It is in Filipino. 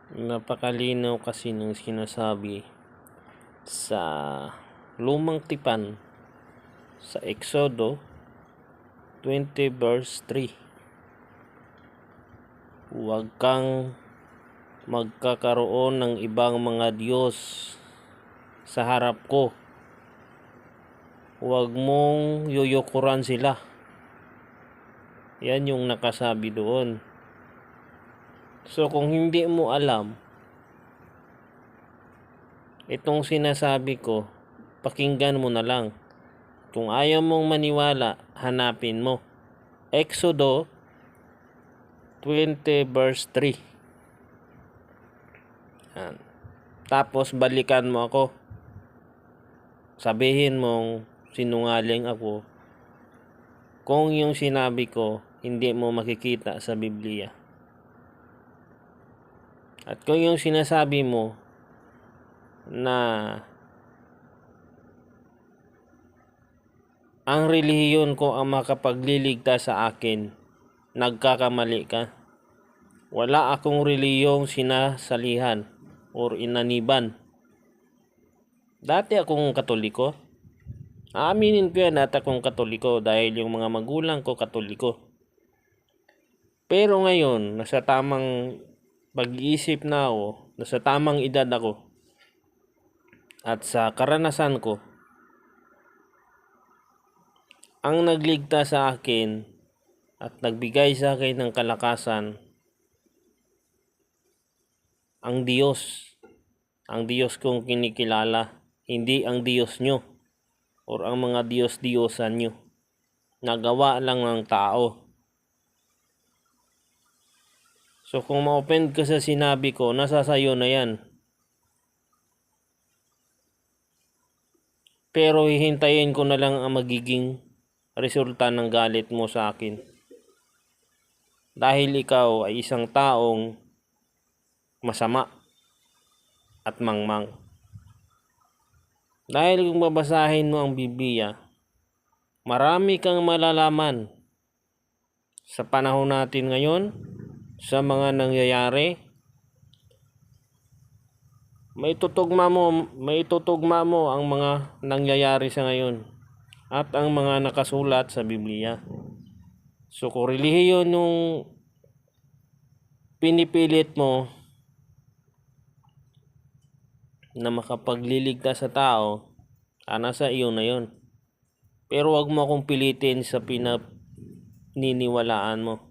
Napakalinaw kasi ng sinasabi sa lumang tipan sa Exodo 20 verse 3. Huwag kang magkakaroon ng ibang mga Diyos sa harap ko. Huwag mong yuyukuran sila. Yan yung nakasabi doon. So kung hindi mo alam itong sinasabi ko, pakinggan mo na lang. Kung ayaw mong maniwala, hanapin mo. Exodo 20 verse 3. Yan. Tapos balikan mo ako. Sabihin mong sinungaling ako kung yung sinabi ko hindi mo makikita sa Biblia. At kung yung sinasabi mo na ang relihiyon ko ang makapagliligtas sa akin, nagkakamali ka. Wala akong relihiyong sinasalihan or inaniban. Dati akong Katoliko. Aaminin ko yan, dati akong Katoliko dahil yung mga magulang ko Katoliko. Pero ngayon, nasa tamang pag-iisip na ako, nasa tamang edad ako, at sa karanasan ko, ang nagligtas sa akin at nagbigay sa akin ng kalakasan, ang Diyos. Ang Diyos kong kinikilala, hindi ang Diyos nyo or ang mga Diyos-Diyosan nyo. Nagawa lang ng tao. So kung ma-offend ka sa sinabi ko, nasa sayo na yan. Pero hihintayin ko na lang ang magiging resulta ng galit mo sa akin. Dahil ikaw ay isang taong masama at mangmang. Dahil kung babasahin mo ang Biblia, marami kang malalaman sa panahon natin ngayon, sa mga nangyayari. Maitutugma mo ang mga nangyayari sa ngayon at ang mga nakasulat sa Biblia. So kung relihiyon yung pinipilit mo na makapagliligtas sa tao, nasa iyo na yon. Pero wag mo akong pilitin sa pinaniniwalaan mo.